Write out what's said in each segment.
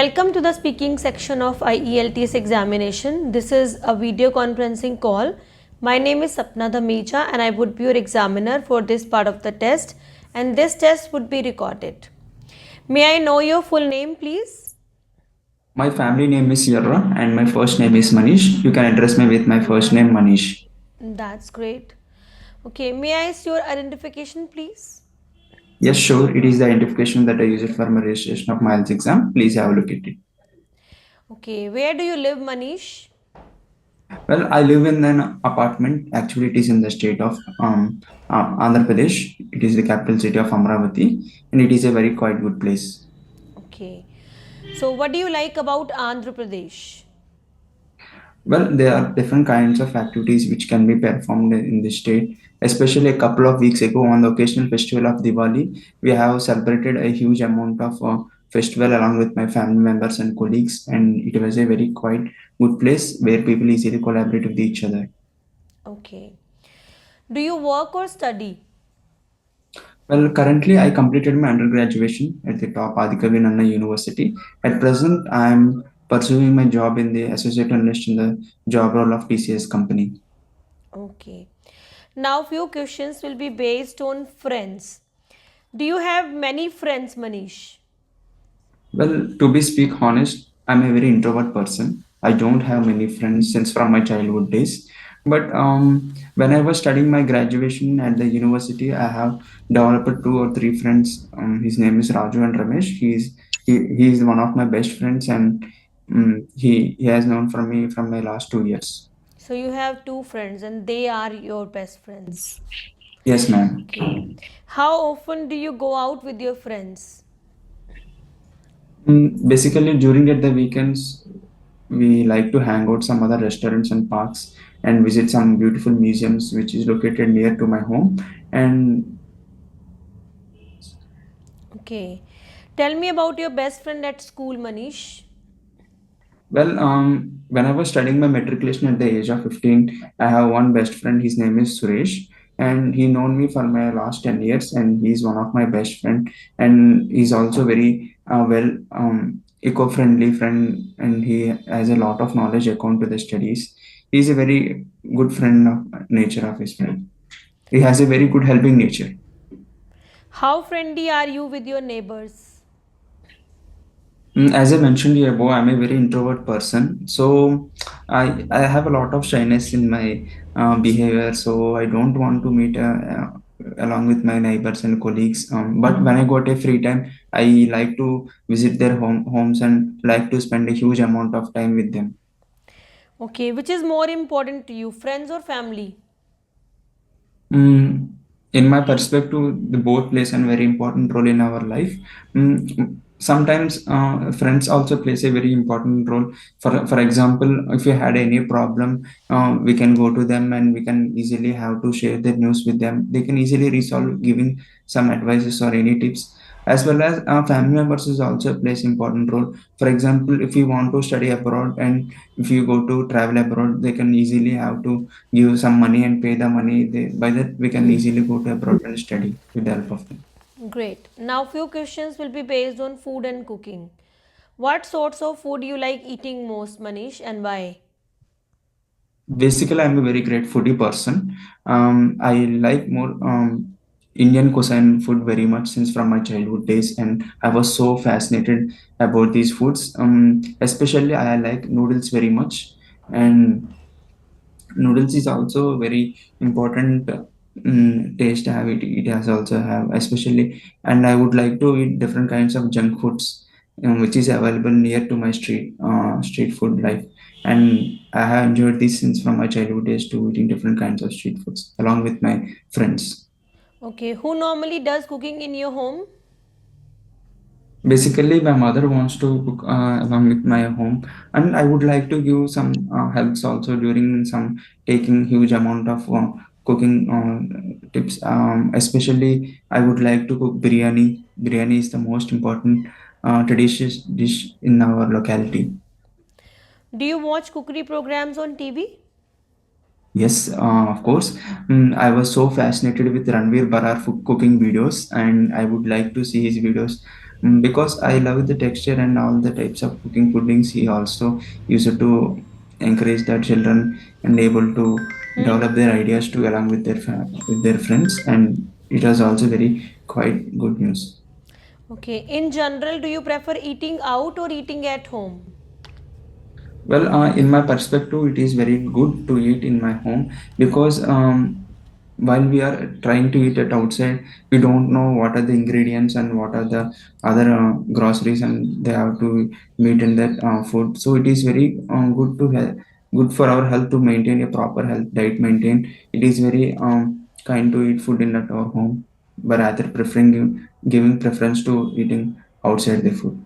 Welcome to the speaking section of IELTS examination. This is a video conferencing call. My name is Sapna Dhamija and I would be your examiner for this part of the test, and this test would be recorded. May I know your full name, please? My family name is Yerra and my first name is Manish. You can address me with my first name Manish. That's great. Okay, may I see your identification, please? Yes, sure. It is the identification that I use it for my registration of my IELTS exam. Please have a look at it. Okay, where do you live, Manish? Well, I live in an apartment. Actually, it is in the state of Andhra Pradesh. It is the capital city of Amravati, and it is a very quite good place. Okay. So, what do you like about Andhra Pradesh? Well, there are different kinds of activities which can be performed in the state. Especially a couple of weeks ago, on the occasional festival of Diwali, we have celebrated a huge amount of festival along with my family members and colleagues, and it was a very quite good place where people easily collaborate with each other. Okay. Do you work or study? Well, currently I completed my undergraduation at the top Adhikavi Nanna University. At present, I am pursuing my job in the associate analyst in the job role of TCS company. Okay. Now few questions will be based on friends. Do you have many friends, Manish? Well, to be speak honest, I'm a very introvert person. I don't have many friends since from my childhood days. But when I was studying my graduation at the university, I have developed two or three friends. His name is Raju and Ramesh. He is one of my best friends, and he has known from me from my last 2 years. So you have two friends and they are your best friends. Yes, ma'am. Okay. How often do you go out with your friends? Basically, during at the weekends, we like to hang out some other restaurants and parks and visit some beautiful museums which is located near to my home. And Okay. Tell me about your best friend at school, Manish. well, when I was studying my matriculation at the age of 15, I have one best friend. His name is Suresh, and he known me for my last 10 years, and he's one of my best friend. And he's also very eco-friendly friend, and he has a lot of knowledge according to the studies. He's a very good friend of nature of his friend. He has a very good helping nature. How friendly are you with your neighbors? As I mentioned above, I'm a very introvert person, so I have a lot of shyness in my behavior. So I don't want to meet along with my neighbors and colleagues. But when I got a free time, I like to visit their homes and like to spend a huge amount of time with them. Okay, which is more important to you, friends or family? Mm, in my perspective, the both plays a very important role in our life. Sometimes friends also plays a very important role. For example, if you had any problem, we can go to them and we can easily have to share the news with them. They can easily resolve giving some advices or any tips. As well as family members is also plays important role. For example, if you want to study abroad and if you go to travel abroad, they can easily have to give some money and pay the money. By that, we can easily go to abroad and study with the help of them. Great. Now few questions will be based on food and cooking. What sorts of food you like eating most, Manish, and why? Basically, I'm a very great foodie person. I like more Indian cuisine food very much since from my childhood days, and I was so fascinated about these foods. Especially, I like noodles very much, and noodles is also very important taste have it has also have especially, and I would like to eat different kinds of junk foods which is available near to my street food life, and I have enjoyed this since from my childhood days to eating different kinds of street foods along with my friends. Okay, who normally does cooking in your home? Basically, my mother wants to cook along with my home, and I would like to give some helps also during some taking huge amount of cooking tips. Especially, I would like to cook biryani. Biryani is the most important traditional dish in our locality. Do you watch cookery programs on TV? Yes, of course. I was so fascinated with Ranveer Barar cooking videos, and I would like to see his videos because I love the texture and all the types of cooking puddings. He also used to encourage the children and able to Hmm. develop their ideas to along with with their friends, and it was also very quite good news. Okay. In general, do you prefer eating out or eating at home? Well, in my perspective, it is very good to eat in my home because while we are trying to eat it outside, we don't know what are the ingredients and what are the other groceries and they have to meet in that food. So it is very good to good for our health to maintain a proper health diet. Maintain it is very kind to eat food in at our home, but rather preferring giving preference to eating outside the food.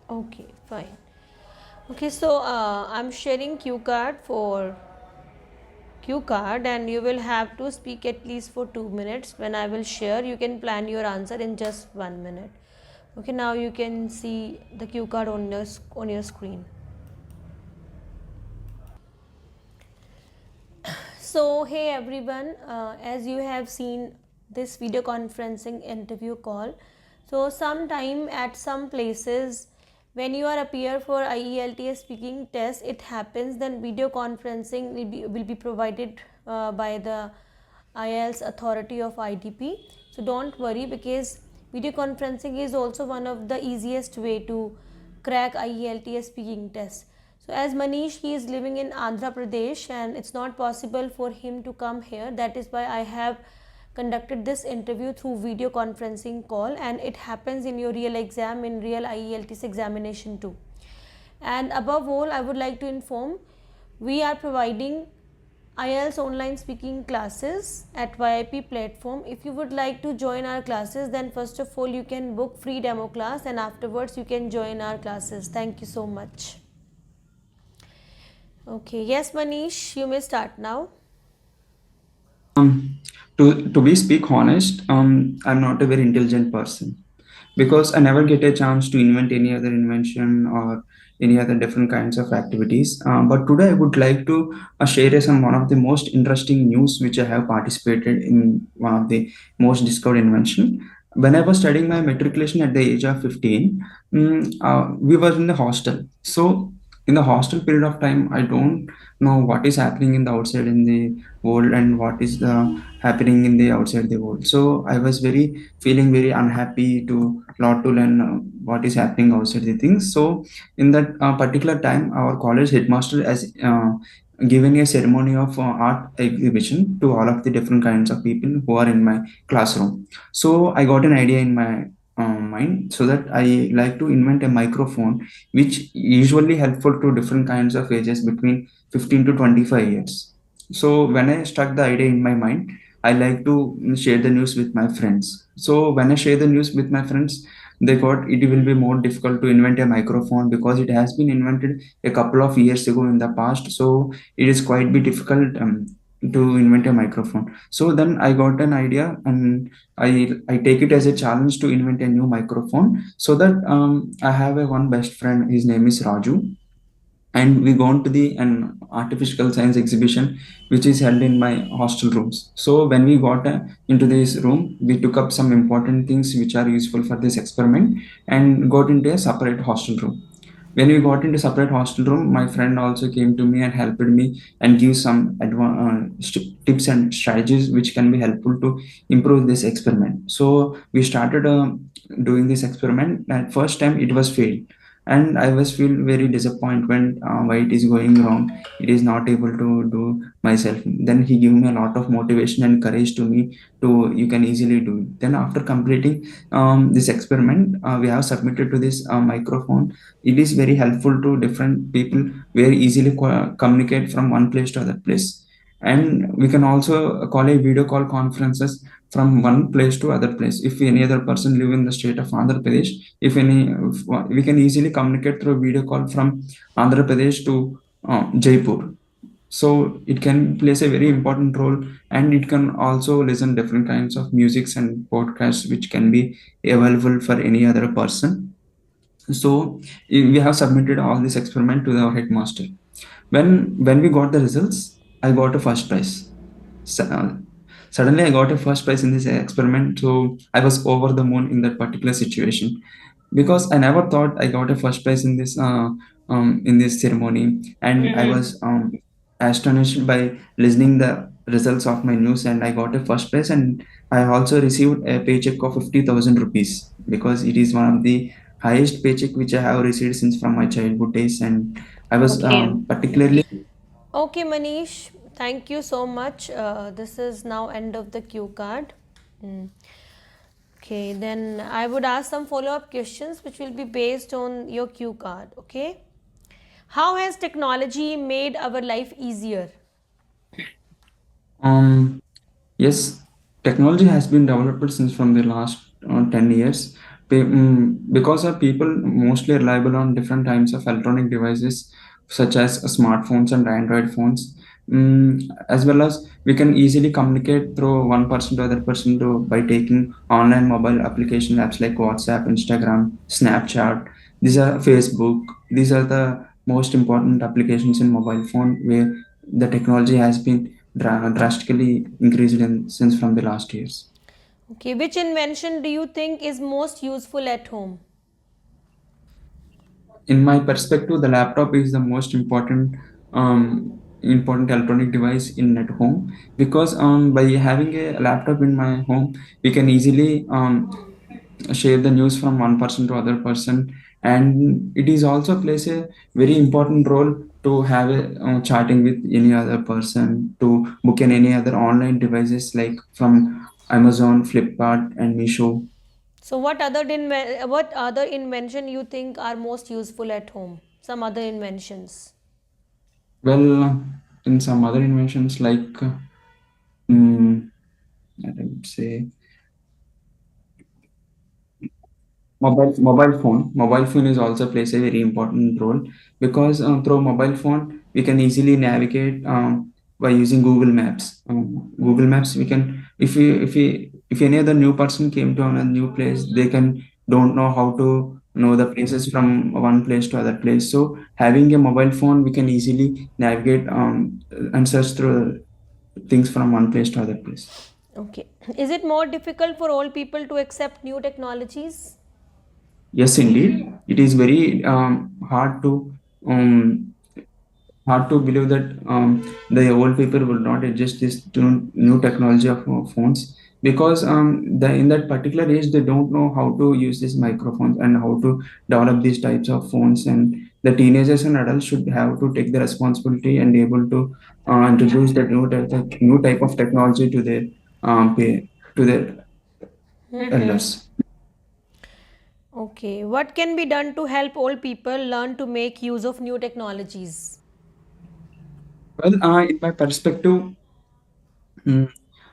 Okay, fine. Okay, so I'm sharing cue card, and you will have to speak at least for 2 minutes. When I will share, you can plan your answer in just 1 minute. Okay, now you can see the cue card on your screen. So, hey everyone, as you have seen this video conferencing interview call, so sometime at some places when you are appear for IELTS speaking test, it happens then video conferencing will be provided by the IELTS authority of IDP. So don't worry, because video conferencing is also one of the easiest way to crack IELTS speaking test. So as Manish, he is living in Andhra Pradesh and it's not possible for him to come here. That is why I have conducted this interview through video conferencing call, and it happens in your real exam, in real IELTS examination too. And above all, I would like to inform, we are providing IELTS online speaking classes at VIP platform. If you would like to join our classes, then first of all you can book free demo class and afterwards you can join our classes. Thank you so much. Okay, yes Manish, you may start now. Um, to be speak honest, I'm not a very intelligent person because I never get a chance to invent any other invention or any other different kinds of activities. But today I would like to share some one of the most interesting news which I have participated in one of the most discovered invention. When I was studying my matriculation at the age of 15, we were in the hostel. So in the hostel period of time, I don't know what is happening in the outside in the world and what is the happening in the outside the world. So I was very feeling very unhappy to not to learn what is happening outside the things. So in that particular time, our college headmaster has given a ceremony of art exhibition to all of the different kinds of people who are in my classroom. So I got an idea in my mind, so that I like to invent a microphone which usually helpful to different kinds of ages between 15 to 25 years. So when I struck the idea in my mind, I like to share the news with my friends. So when I share the news with my friends, they thought it will be more difficult to invent a microphone because it has been invented a couple of years ago in the past. So it is quite be difficult to invent a microphone. So then I got an idea, and I take it as a challenge to invent a new microphone. So that I have a one best friend. His name is Raju, and we gone to the an artificial science exhibition which is held in my hostel rooms. So when we got into this room, we took up some important things which are useful for this experiment and got into a separate hostel room. When we got into separate hostel room, my friend also came to me and helped me and give some tips and strategies which can be helpful to improve this experiment. So we started doing this experiment. At first time it was failed, and I was feel very disappointed why it is going wrong. It is not able to do myself. Then he gave me a lot of motivation and courage to me to you can easily do it. Then after completing this experiment, we have submitted to this microphone. It is very helpful to different people very easily communicate from one place to other place. And we can also call a video call conferences from one place to other place. If any other person live in the state of Andhra Pradesh, if we can easily communicate through video call from Andhra Pradesh to Jaipur. So it can plays a very important role, and it can also listen different kinds of musics and podcasts which can be available for any other person. So we have submitted all this experiment to our headmaster. When we got the results, I got a first prize. Suddenly I got a first prize in this experiment, so I was over the moon in that particular situation. because I never thought I got a first prize in this ceremony, and I Mm-hmm. was astonished by listening the results of my news, and I got a first prize, and I also received a paycheck of 50,000 rupees because it is one of the highest paycheck which I have received since from my childhood days, and I was Okay. particularly. Okay, Manish, thank you so much. This is now end of the cue card. Mm. Okay, then I would ask some follow-up questions which will be based on your cue card. Okay. How has technology made our life easier? Um, Yes, technology has been developed since from the last 10 years because of people mostly reliable on different types of electronic devices such as smartphones and Android phones. As well as we can easily communicate through one person to other person by taking online mobile application apps like WhatsApp, Instagram, Snapchat. These are Facebook. These are the most important applications in mobile phone where the technology has been drastically increased since from the last years. Okay, which invention do you think is most useful at home? In my perspective, the laptop is the most important electronic device in at home because by having a laptop in my home, we can easily share the news from one person to other person, and it is also plays a very important role to have a chatting with any other person, to book in any other online devices like from Amazon, Flipkart, and Meesho. So, what other invention you think are most useful at home? Some other inventions. Well, in some other inventions like mm, I would say mobile phone is also plays a very important role because through mobile phone we can easily navigate by using Google Maps. Google Maps, we can, if any other new person came to a new place, they can don't know how to know the places from one place to other place. So having a mobile phone, we can easily navigate and search through things from one place to other place. Okay. Is it more difficult for old people to accept new technologies? Yes, indeed. It is very um, hard to believe that the old people will not adjust this to new technology of phones because in that particular age they don't know how to use these microphones and how to develop these types of phones, and the teenagers and adults should have to take the responsibility and able to introduce that new type of technology to their to their Mm-hmm. elders. Okay. What can be done to help old people learn to make use of new technologies? Well, in my perspective, mm,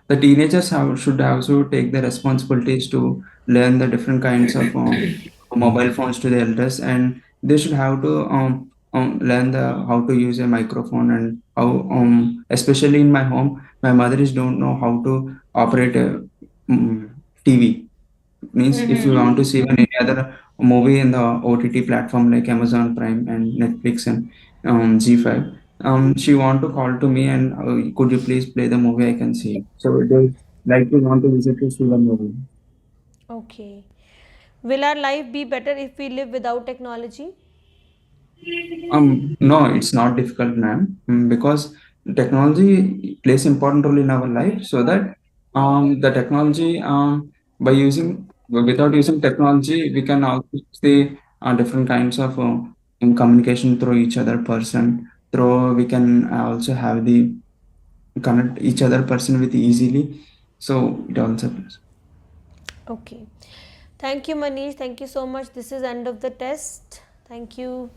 the teenagers should also take the responsibilities to learn the different kinds of mobile phones to the elders, and they should have to learn the how to use a microphone, and how especially in my home, my mother is don't know how to operate a TV. Means if you want to see any other movie in the OTT platform like Amazon Prime and Netflix and G5, she want to call to me and could you please play the movie? I can see it. So they like to want to visit to see the movie. Okay. Will our life be better if we live without technology? No, it's not difficult, ma'am, because technology plays important role in our life. So that the technology by using without using technology, we can also see different kinds of communication through each other person. Through we can also have the connect each other person with easily. So it also plays. Okay. Thank you, Manish. Thank you so much. This is end of the test. Thank you.